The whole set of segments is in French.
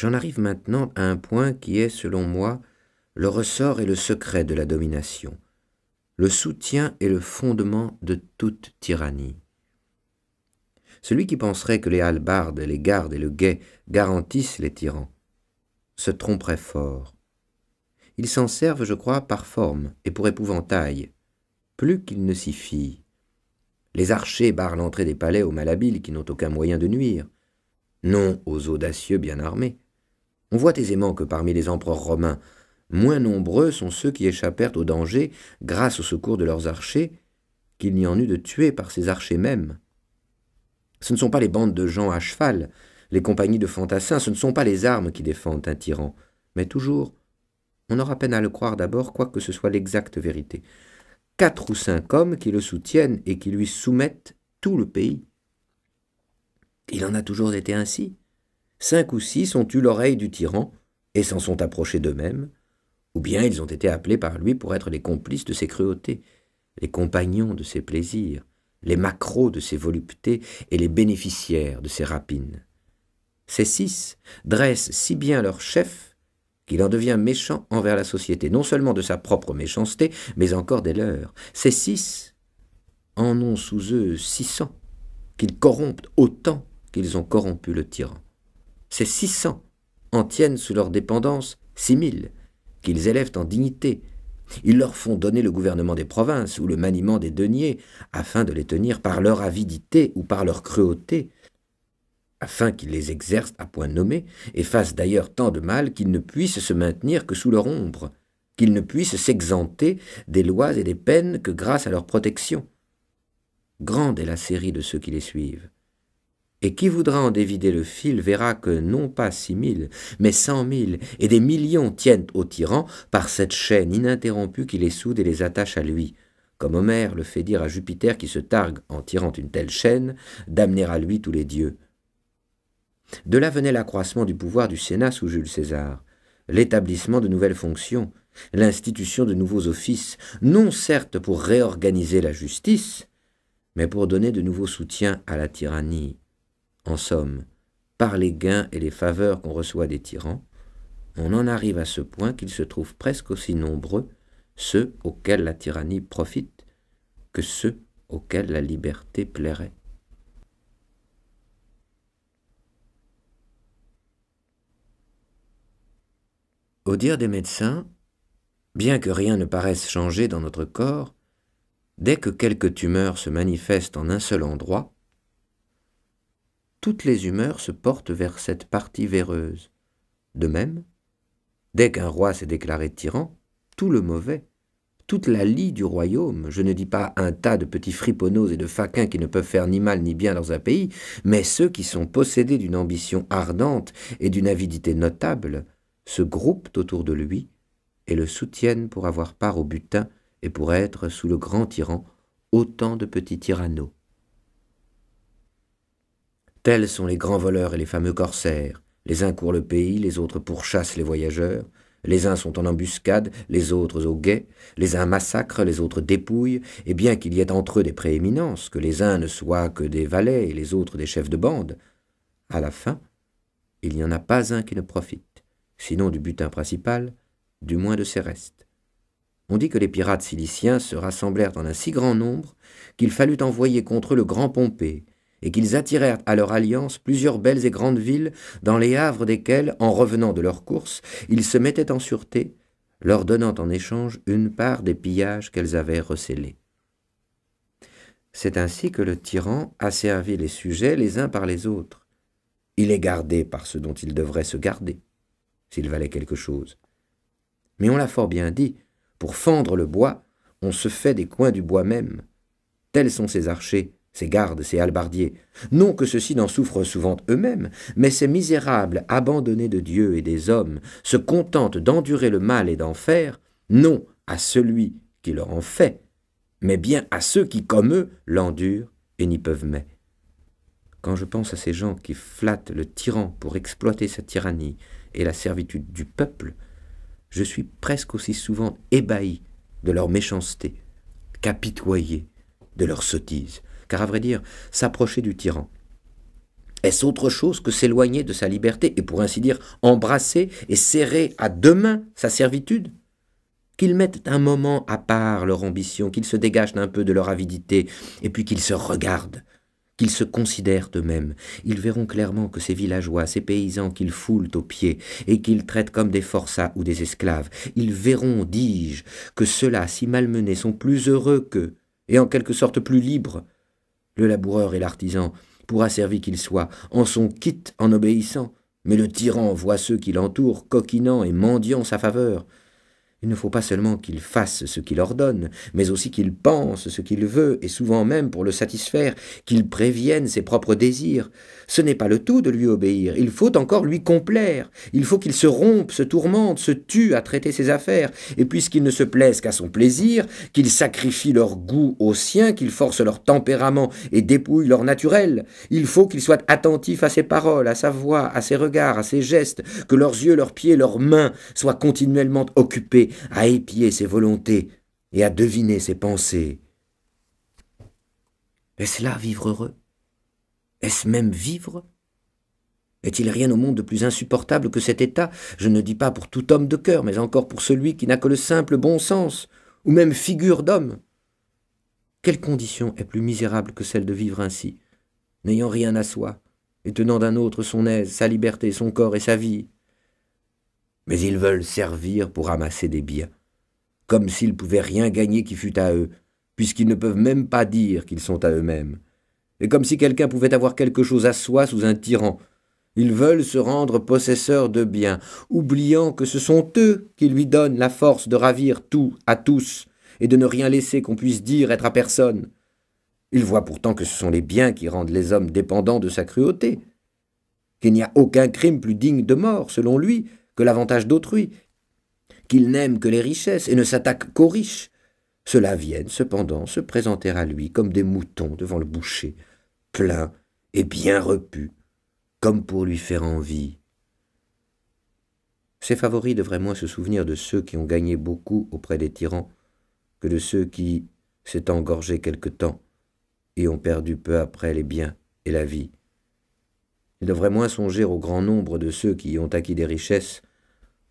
J'en arrive maintenant à un point qui est, selon moi, le ressort et le secret de la domination, le soutien et le fondement de toute tyrannie. Celui qui penserait que les hallebardes, les gardes et le guet garantissent les tyrans se tromperait fort. Ils s'en servent, je crois, par forme et pour épouvantail, plus qu'ils ne s'y fient. Les archers barrent l'entrée des palais aux malhabiles qui n'ont aucun moyen de nuire, non aux audacieux bien armés. On voit aisément que parmi les empereurs romains, moins nombreux sont ceux qui échappèrent au danger grâce au secours de leurs archers qu'il n'y en eut de tués par ces archers mêmes. Ce ne sont pas les bandes de gens à cheval, les compagnies de fantassins, ce ne sont pas les armes qui défendent un tyran, mais toujours, on aura peine à le croire d'abord, quoique ce soit l'exacte vérité, 4 ou 5 hommes qui le soutiennent et qui lui soumettent tout le pays. Il en a toujours été ainsi. 5 ou 6 ont eu l'oreille du tyran et s'en sont approchés d'eux-mêmes, ou bien ils ont été appelés par lui pour être les complices de ses cruautés, les compagnons de ses plaisirs, les maquereaux de ses voluptés et les bénéficiaires de ses rapines. Ces 6 dressent si bien leur chef qu'il en devient méchant envers la société, non seulement de sa propre méchanceté, mais encore des leurs. Ces 6 en ont sous eux 600, qu'ils corrompent autant qu'ils ont corrompu le tyran. Ces 600 en tiennent sous leur dépendance 6000, qu'ils élèvent en dignité. Ils leur font donner le gouvernement des provinces ou le maniement des deniers, afin de les tenir par leur avidité ou par leur cruauté, afin qu'ils les exercent à point nommé, et fassent d'ailleurs tant de mal qu'ils ne puissent se maintenir que sous leur ombre, qu'ils ne puissent s'exempter des lois et des peines que grâce à leur protection. Grande est la série de ceux qui les suivent. Et qui voudra en dévider le fil verra que non pas 6000, mais 100 000 et des millions tiennent au tyran par cette chaîne ininterrompue qui les soude et les attache à lui, comme Homère le fait dire à Jupiter qui se targue, en tirant une telle chaîne, d'amener à lui tous les dieux. De là venait l'accroissement du pouvoir du Sénat sous Jules César, l'établissement de nouvelles fonctions, l'institution de nouveaux offices, non certes pour réorganiser la justice, mais pour donner de nouveaux soutiens à la tyrannie. En somme, par les gains et les faveurs qu'on reçoit des tyrans, on en arrive à ce point qu'ils se trouvent presque aussi nombreux, ceux auxquels la tyrannie profite, que ceux auxquels la liberté plairait. Au dire des médecins, bien que rien ne paraisse changer dans notre corps, dès que quelque tumeur se manifeste en un seul endroit, toutes les humeurs se portent vers cette partie véreuse. De même, dès qu'un roi s'est déclaré tyran, tout le mauvais, toute la lie du royaume, je ne dis pas un tas de petits friponneaux et de faquins qui ne peuvent faire ni mal ni bien dans un pays, mais ceux qui sont possédés d'une ambition ardente et d'une avidité notable, se groupent autour de lui et le soutiennent pour avoir part au butin et pour être, sous le grand tyran, autant de petits tyranneaux. Tels sont les grands voleurs et les fameux corsaires. Les uns courent le pays, les autres pourchassent les voyageurs. Les uns sont en embuscade, les autres au guet. Les uns massacrent, les autres dépouillent. Et bien qu'il y ait entre eux des prééminences, que les uns ne soient que des valets et les autres des chefs de bande, à la fin, il n'y en a pas un qui ne profite, sinon du butin principal, du moins de ses restes. On dit que les pirates ciliciens se rassemblèrent en un si grand nombre qu'il fallut envoyer contre eux le grand Pompée, et qu'ils attirèrent à leur alliance plusieurs belles et grandes villes, dans les havres desquelles, en revenant de leur course, ils se mettaient en sûreté, leur donnant en échange une part des pillages qu'elles avaient recélés. C'est ainsi que le tyran asservit les sujets les uns par les autres. Il est gardé par ce dont il devrait se garder, s'il valait quelque chose. Mais on l'a fort bien dit, pour fendre le bois, on se fait des coins du bois même. Tels sont ces archers, ces gardes, ces hallebardiers. Non que ceux-ci n'en souffrent souvent eux-mêmes, mais ces misérables abandonnés de Dieu et des hommes se contentent d'endurer le mal et d'en faire, non à celui qui leur en fait, mais bien à ceux qui, comme eux, l'endurent et n'y peuvent mais. Quand je pense à ces gens qui flattent le tyran pour exploiter sa tyrannie et la servitude du peuple, je suis presque aussi souvent ébahi de leur méchanceté qu'apitoyé de leur sottise. Car à vrai dire, s'approcher du tyran, Est-ce autre chose que s'éloigner de sa liberté et pour ainsi dire embrasser et serrer à deux mains sa servitude? Qu'ils mettent un moment à part leur ambition, qu'ils se dégagent un peu de leur avidité, et puis qu'ils se regardent, qu'ils se considèrent eux-mêmes. Ils verront clairement que ces villageois, ces paysans qu'ils foulent aux pieds et qu'ils traitent comme des forçats ou des esclaves, ils verront, dis-je, que ceux-là, si malmenés, sont plus heureux qu'eux, et en quelque sorte plus libres. Le laboureur et l'artisan, pour asservi qu'il soit, en sont quittes en obéissant, mais le tyran voit ceux qui l'entourent coquinant et mendiant sa faveur. Il ne faut pas seulement qu'il fasse ce qu'il ordonne, mais aussi qu'il pense ce qu'il veut, et souvent même pour le satisfaire, qu'il prévienne ses propres désirs. Ce n'est pas le tout de lui obéir, il faut encore lui complaire, il faut qu'il se rompe, se tourmente, se tue à traiter ses affaires, et puisqu'il ne se plaise qu'à son plaisir, qu'il sacrifie leur goût au sien, qu'il force leur tempérament et dépouille leur naturel, il faut qu'il soit attentif à ses paroles, à sa voix, à ses regards, à ses gestes, que leurs yeux, leurs pieds, leurs mains soient continuellement occupés à épier ses volontés et à deviner ses pensées. Est-ce là vivre heureux? Est-ce même vivre? Est-il rien au monde de plus insupportable que cet état, je ne dis pas pour tout homme de cœur, mais encore pour celui qui n'a que le simple bon sens, ou même figure d'homme? Quelle condition est plus misérable que celle de vivre ainsi, n'ayant rien à soi, et tenant d'un autre son aise, sa liberté, son corps et sa vie? Mais ils veulent servir pour amasser des biens, comme s'ils pouvaient rien gagner qui fût à eux, puisqu'ils ne peuvent même pas dire qu'ils sont à eux-mêmes, et comme si quelqu'un pouvait avoir quelque chose à soi sous un tyran. Ils veulent se rendre possesseurs de biens, oubliant que ce sont eux qui lui donnent la force de ravir tout à tous, et de ne rien laisser qu'on puisse dire être à personne. Ils voient pourtant que ce sont les biens qui rendent les hommes dépendants de sa cruauté, qu'il n'y a aucun crime plus digne de mort, selon lui, que l'avantage d'autrui, qu'il n'aime que les richesses et ne s'attaque qu'aux riches. Ceux-là viennent cependant se présenter à lui comme des moutons devant le boucher, pleins et bien repus, comme pour lui faire envie. Ses favoris devraient moins se souvenir de ceux qui ont gagné beaucoup auprès des tyrans que de ceux qui s'étant engorgés quelque temps et ont perdu peu après les biens et la vie. Il devrait moins songer au grand nombre de ceux qui y ont acquis des richesses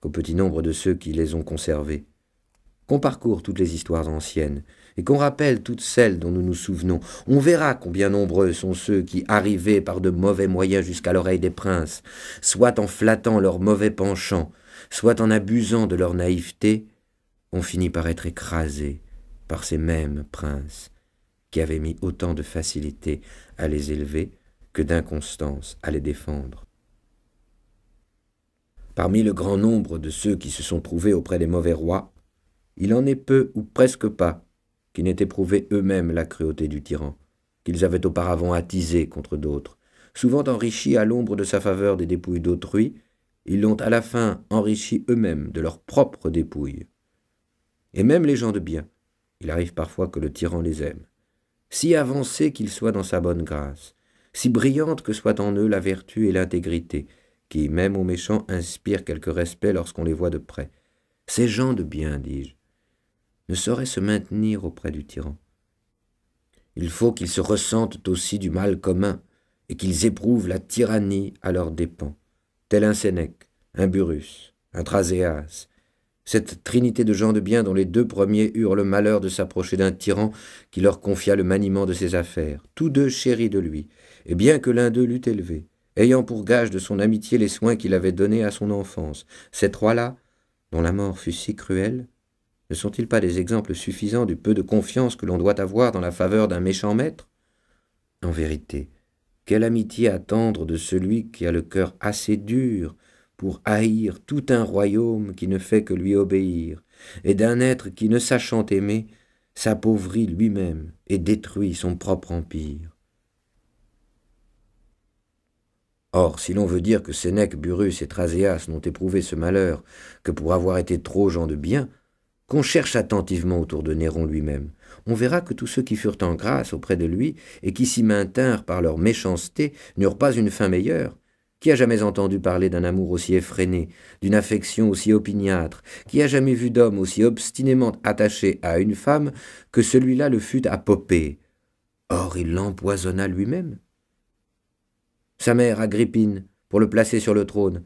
qu'au petit nombre de ceux qui les ont conservées. Qu'on parcourt toutes les histoires anciennes, et qu'on rappelle toutes celles dont nous nous souvenons, on verra combien nombreux sont ceux qui, arrivés par de mauvais moyens jusqu'à l'oreille des princes, soit en flattant leurs mauvais penchants, soit en abusant de leur naïveté, ont fini par être écrasés par ces mêmes princes, qui avaient mis autant de facilité à les élever que d'inconstance à les défendre. Parmi le grand nombre de ceux qui se sont trouvés auprès des mauvais rois, il en est peu ou presque pas qui n'aient éprouvé eux-mêmes la cruauté du tyran, qu'ils avaient auparavant attisée contre d'autres. Souvent enrichis à l'ombre de sa faveur des dépouilles d'autrui, ils l'ont à la fin enrichi eux-mêmes de leurs propres dépouilles. Et même les gens de bien, il arrive parfois que le tyran les aime, si avancés qu'ils soient dans sa bonne grâce, si brillante que soient en eux la vertu et l'intégrité, qui, même aux méchants, inspirent quelque respect lorsqu'on les voit de près. Ces gens de bien, dis-je, ne sauraient se maintenir auprès du tyran. Il faut qu'ils se ressentent aussi du mal commun, et qu'ils éprouvent la tyrannie à leurs dépens, tel un Sénèque, un Burrus, un Thraséas, cette trinité de gens de bien dont les deux premiers eurent le malheur de s'approcher d'un tyran qui leur confia le maniement de ses affaires, tous deux chéris de lui, et bien que l'un d'eux l'eût élevé, ayant pour gage de son amitié les soins qu'il avait donnés à son enfance, ces trois-là, dont la mort fut si cruelle, ne sont-ils pas des exemples suffisants du peu de confiance que l'on doit avoir dans la faveur d'un méchant maître? En vérité, quelle amitié attendre de celui qui a le cœur assez dur pour haïr tout un royaume qui ne fait que lui obéir, et d'un être qui, ne sachant aimer, s'appauvrit lui-même et détruit son propre empire. Or, si l'on veut dire que Sénèque, Burrus et Thraséas n'ont éprouvé ce malheur que pour avoir été trop gens de bien, qu'on cherche attentivement autour de Néron lui-même, on verra que tous ceux qui furent en grâce auprès de lui et qui s'y maintinrent par leur méchanceté n'eurent pas une fin meilleure. Qui a jamais entendu parler d'un amour aussi effréné, d'une affection aussi opiniâtre? Qui a jamais vu d'homme aussi obstinément attaché à une femme que celui-là le fut à Popée? Or, il l'empoisonna lui-même. Sa mère, Agrippine, pour le placer sur le trône,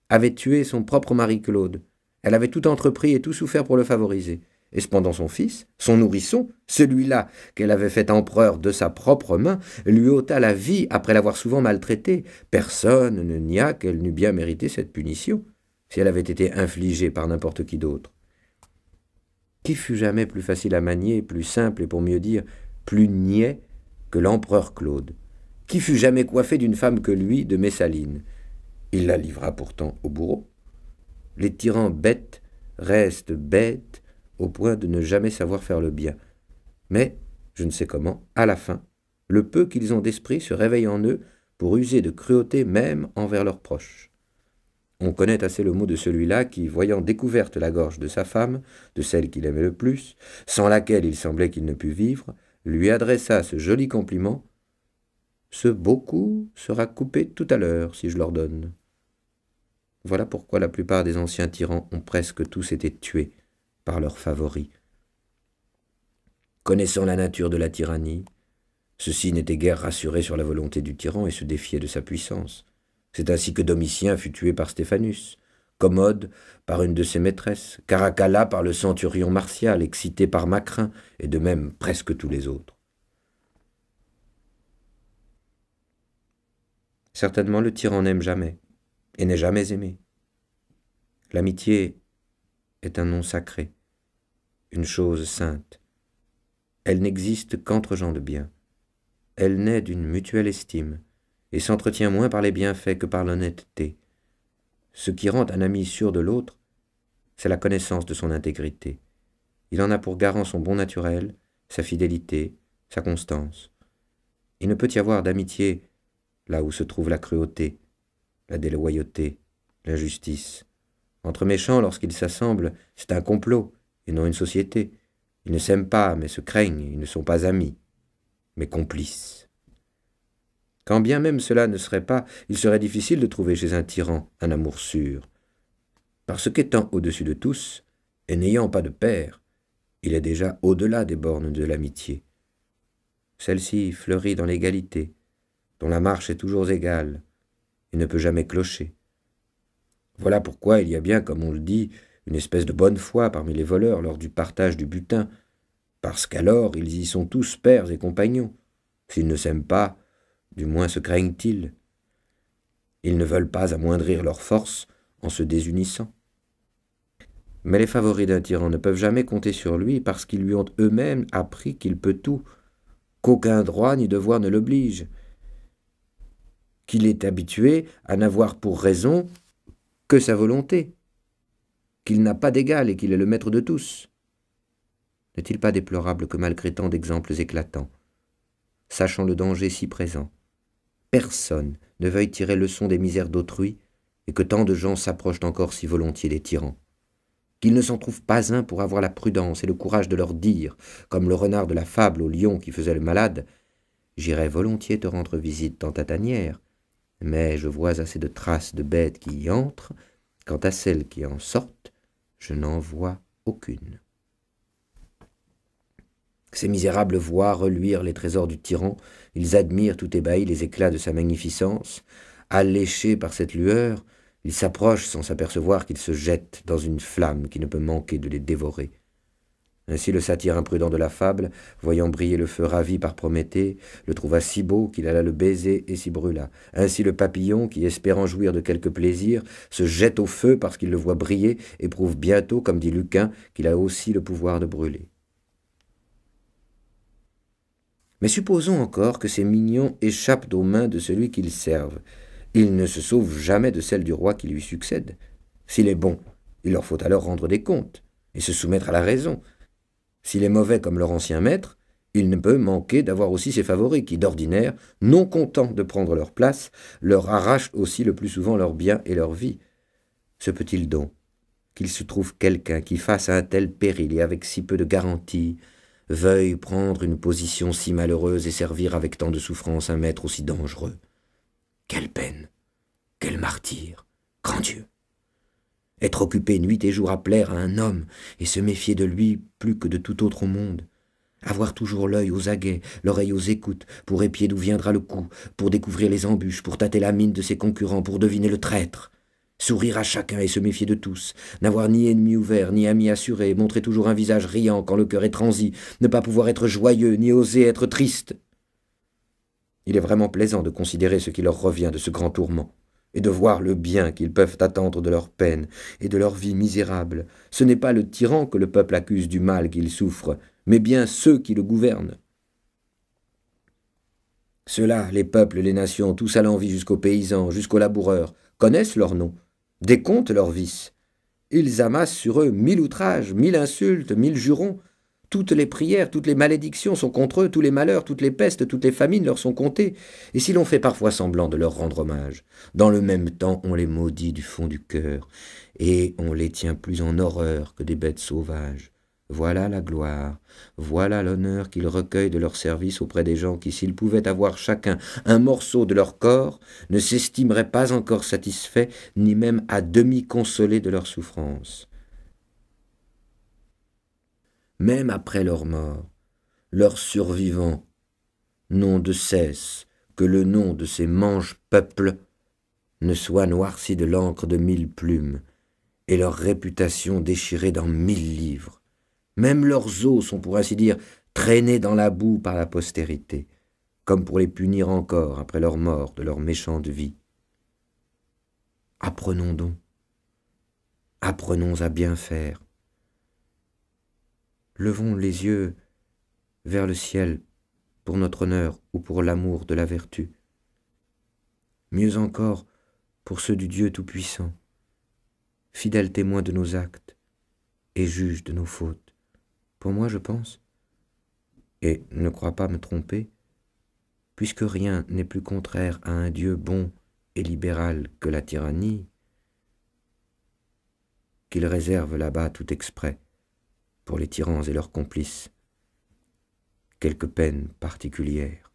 avait tué son propre mari Claude. Elle avait tout entrepris et tout souffert pour le favoriser. Et cependant son fils, son nourrisson, celui-là qu'elle avait fait empereur de sa propre main, lui ôta la vie après l'avoir souvent maltraité. Personne ne nia qu'elle n'eût bien mérité cette punition, si elle avait été infligée par n'importe qui d'autre. Qui fut jamais plus facile à manier, plus simple et pour mieux dire, plus niais que l'empereur Claude? Qui fut jamais coiffé d'une femme que lui, de Messaline? Il la livra pourtant au bourreau. Les tyrans bêtes restent bêtes au point de ne jamais savoir faire le bien. Mais, je ne sais comment, à la fin, le peu qu'ils ont d'esprit se réveille en eux pour user de cruauté même envers leurs proches. On connaît assez le mot de celui-là qui, voyant découverte la gorge de sa femme, de celle qu'il aimait le plus, sans laquelle il semblait qu'il ne pût vivre, lui adressa ce joli compliment: « Ce beau cou sera coupé tout à l'heure, si je l'ordonne. » Voilà pourquoi la plupart des anciens tyrans ont presque tous été tués par leurs favoris. Connaissant la nature de la tyrannie, ceux-ci n'étaient guère rassurés sur la volonté du tyran et se défiaient de sa puissance. C'est ainsi que Domitien fut tué par Stéphanus, Commode par une de ses maîtresses, Caracalla par le centurion Martial, excité par Macrin, et de même presque tous les autres. Certainement le tyran n'aime jamais, et n'est jamais aimé. L'amitié est un nom sacré, une chose sainte. Elle n'existe qu'entre gens de bien. Elle naît d'une mutuelle estime, et s'entretient moins par les bienfaits que par l'honnêteté. Ce qui rend un ami sûr de l'autre, c'est la connaissance de son intégrité. Il en a pour garant son bon naturel, sa fidélité, sa constance. Il ne peut y avoir d'amitié là où se trouve la cruauté, la déloyauté, l'injustice. Entre méchants, lorsqu'ils s'assemblent, c'est un complot, et non une société. Ils ne s'aiment pas, mais se craignent, ils ne sont pas amis, mais complices. Quand bien même cela ne serait pas, il serait difficile de trouver chez un tyran un amour sûr, parce qu'étant au-dessus de tous, et n'ayant pas de père, il est déjà au-delà des bornes de l'amitié. Celle-ci fleurit dans l'égalité, dont la marche est toujours égale, et ne peut jamais clocher. Voilà pourquoi il y a bien, comme on le dit, une espèce de bonne foi parmi les voleurs lors du partage du butin, parce qu'alors ils y sont tous pères et compagnons. S'ils ne s'aiment pas, du moins se craignent-ils. Ils ne veulent pas amoindrir leurs forces en se désunissant. Mais les favoris d'un tyran ne peuvent jamais compter sur lui parce qu'ils lui ont eux-mêmes appris qu'il peut tout, qu'aucun droit ni devoir ne l'oblige, qu'il est habitué à n'avoir pour raison que sa volonté, qu'il n'a pas d'égal et qu'il est le maître de tous. N'est-il pas déplorable que malgré tant d'exemples éclatants, sachant le danger si présent, personne ne veuille tirer leçon des misères d'autrui et que tant de gens s'approchent encore si volontiers des tyrans, qu'il ne s'en trouve pas un pour avoir la prudence et le courage de leur dire, comme le renard de la fable au lion qui faisait le malade: « J'irais volontiers te rendre visite dans ta tanière, mais je vois assez de traces de bêtes qui y entrent, quant à celles qui en sortent, je n'en vois aucune. » Ces misérables voient reluire les trésors du tyran, ils admirent tout ébahis les éclats de sa magnificence. Alléchés par cette lueur, ils s'approchent sans s'apercevoir qu'ils se jettent dans une flamme qui ne peut manquer de les dévorer. Ainsi le satyre imprudent de la fable, voyant briller le feu ravi par Prométhée, le trouva si beau qu'il alla le baiser et s'y brûla. Ainsi le papillon, qui espérant jouir de quelque plaisir, se jette au feu parce qu'il le voit briller, éprouve bientôt, comme dit Lucain, qu'il a aussi le pouvoir de brûler. Mais supposons encore que ces mignons échappent aux mains de celui qu'ils servent. Ils ne se sauvent jamais de celle du roi qui lui succède. S'il est bon, il leur faut alors rendre des comptes et se soumettre à la raison. S'il est mauvais comme leur ancien maître, il ne peut manquer d'avoir aussi ses favoris qui, d'ordinaire, non contents de prendre leur place, leur arrachent aussi le plus souvent leurs biens et leur vie. Se peut-il donc qu'il se trouve quelqu'un qui, face à un tel péril et avec si peu de garantie, veuille prendre une position si malheureuse et servir avec tant de souffrance un maître aussi dangereux? Quelle peine! Quel martyre! Grand Dieu! Être occupé nuit et jour à plaire à un homme et se méfier de lui plus que de tout autre au monde. Avoir toujours l'œil aux aguets, l'oreille aux écoutes, pour épier d'où viendra le coup, pour découvrir les embûches, pour tâter la mine de ses concurrents, pour deviner le traître. Sourire à chacun et se méfier de tous, n'avoir ni ennemi ouvert, ni ami assuré, montrer toujours un visage riant quand le cœur est transi, ne pas pouvoir être joyeux, ni oser être triste. Il est vraiment plaisant de considérer ce qui leur revient de ce grand tourment, et de voir le bien qu'ils peuvent attendre de leur peine et de leur vie misérable. Ce n'est pas le tyran que le peuple accuse du mal qu'il souffre, mais bien ceux qui le gouvernent. Ceux-là, les peuples, les nations, tous à l'envi jusqu'aux paysans, jusqu'aux laboureurs, connaissent leurs noms, décomptent leurs vices. Ils amassent sur eux 1000 outrages, 1000 insultes, 1000 jurons. Toutes les prières, toutes les malédictions sont contre eux, tous les malheurs, toutes les pestes, toutes les famines leur sont comptées. Et si l'on fait parfois semblant de leur rendre hommage, dans le même temps on les maudit du fond du cœur, et on les tient plus en horreur que des bêtes sauvages. Voilà la gloire, voilà l'honneur qu'ils recueillent de leur service auprès des gens qui, s'ils pouvaient avoir chacun un morceau de leur corps, ne s'estimeraient pas encore satisfaits, ni même à demi consolés de leur souffrance. Même après leur mort, leurs survivants n'ont de cesse que le nom de ces mange-peuples ne soit noirci de l'encre de 1000 plumes, et leur réputation déchirée dans 1000 livres. Même leurs os sont, pour ainsi dire, traînés dans la boue par la postérité, comme pour les punir encore après leur mort de leur méchante vie. Apprenons donc, apprenons à bien faire. Levons les yeux vers le ciel pour notre honneur ou pour l'amour de la vertu. Mieux encore, pour ceux du Dieu Tout-Puissant, fidèle témoin de nos actes et juge de nos fautes. Pour moi, je pense, et ne crois pas me tromper, puisque rien n'est plus contraire à un Dieu bon et libéral que la tyrannie, qu'il réserve là-bas tout exprès, pour les tyrans et leurs complices, quelques peines particulières.